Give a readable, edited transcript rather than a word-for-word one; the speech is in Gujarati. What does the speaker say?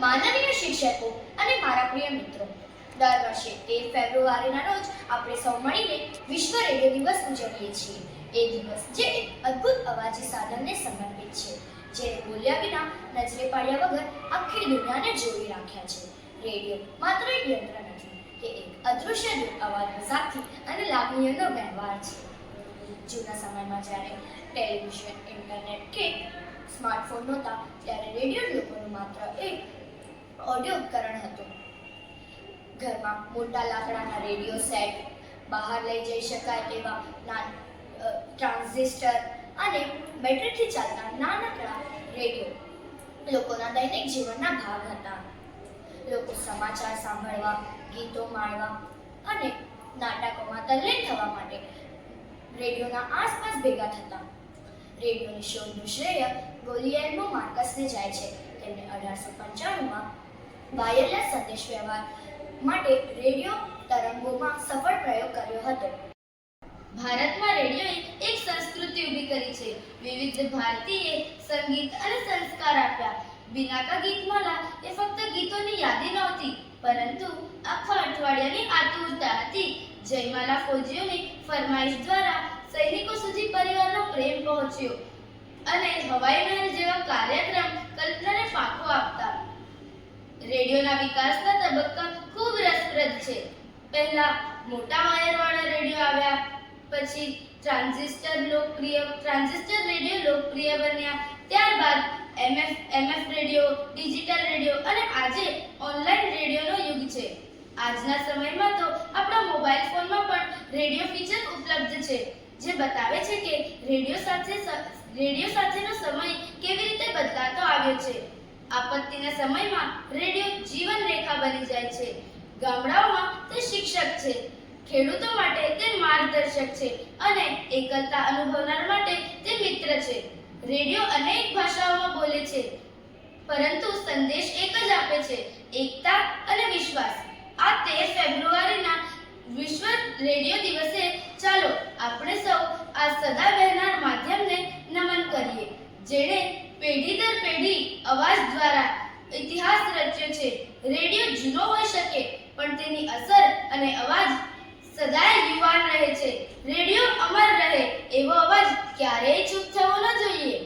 માનનીય શિક્ષકો અને મારા પ્રિય મિત્રો, દર વર્ષે 13 ફેબ્રુઆરીના રોજ આપણે સૌ મળીને વિશ્વ રેડિયો દિવસ ઉજવીએ છીએ. એ દિવસ જે એક અદ્ભુત અવાજી સાધનને સમર્પિત છે, જેને બોલ્યા વિના, નજરે પાડ્યા વગર આખી દુનિયાને જોડી રાખ્યા છે. રેડિયો માત્ર એક યંત્ર નથી, તે એક અદૃશ્ય અવાજનો સાથી અને લાગણીઓનો વ્યવહાર છે. જૂના સમયમાં જ્યારે ટેલિવિઝન, ઇન્ટરનેટ કે સ્માર્ટફોન નહોતા, ત્યારે રેડિયો લોકોનું માત્ર એક ઓડિયો ઉપકરણ હતું. ઘરમાં મોટા લાકડાના રેડિયો સેટ, બહાર લઈ જઈ શકાય તેવા ટ્રાન્ઝિસ્ટર અને બેટરીથી ચાલતા નાનકડા રેડિયો લોકોના દૈનિક જીવનના ભાગ હતા. લોકો સમાચાર સાંભળવા, ગીતો માણવા અને નાટકોમાં તલ્લીન થવા માટે રેડિયોના આસપાસ ભેગા થતા. રેડિયોની શોધનું શ્રેય ગુલિયેર્મો માર્કસને જાય છે. તેમણે 1895માં વાયરલેસ સંદેશ વ્યવહાર માટે રેડિયો તરંગોમાં સફળ પ્રયોગ કર્યો હતો. ભારતમાં રેડિયોએ એક સંસ્કૃતિ ઊભી કરી છે. વિવિધ ભારતીય સંગીત અને સંસ્કાર આપ્યા. બિનાકા ગીતમાલા એ ફક્ત ગીતોની યાદી નહોતી, પરંતુ આખા અઠવાડિયાની આતુરતા હતી. જયમાલા ફૌજીઓની ફરમાઈશ દ્વારા સૈનિકો સુધી પરિવારનો પ્રેમ પહોંચ્યો અને હવાઈ મહેલ જેવા કાર્યક્રમ કલ્પનાને પાંખો આપતા. રેડિયોના વિકાસના તબક્કા ખૂબ રસપ્રદ છે. પહેલા મોટા વાયરવાળા રેડિયો આવ્યા, પછી ટ્રાન્ઝિસ્ટર રેડિયો લોકપ્રિય બન્યા, ત્યારબાદ એમએફ રેડિયો, ડિજિટલ રેડિયો અને આજે ઓનલાઈન રેડિયોનો યુગ છે. આજના સમયમાં તો આપણા મોબાઈલ ફોનમાં પણ રેડિયો ફીચર ઉપલબ્ધ છે, જે બતાવે છે કે રેડિયો સાથેનો સમય કેવી રીતે બદલાતો આવ્યો છે. આપત્તિના સમયમાં રેડિયો જીવન રેખા બની જાય છે. ગામડાઓમાં તે શિક્ષક છે, ખેડૂતો માટે તે માર્ગદર્શક છે અને એકલતા અનુભવનાર માટે તે મિત્ર છે. રેડિયો અનેક ભાષાઓમાં બોલે છે, પરંતુ સંદેશ એક જ આપે છે: એકતા અને વિશ્વાસ. આ 13 ફેબ્રુઆરીના વિશ્વ રેડિયો દિવસે ચાલો આપણે સૌ આ સદા વહેનાર માધ્યમને નમન કરીએ, જેણે પેઢી દર પેઢી અવાજ દ્વારા ઇતિહાસ રચ્યો છે. રેડિયો જૂનો હોઈ શકે, પણ તેની અસર અને અવાજ સદાય યુવાન રહે છે. રેડિયો અમર રહે, એવો અવાજ ક્યારેય ચૂપ થવો ન જોઈએ.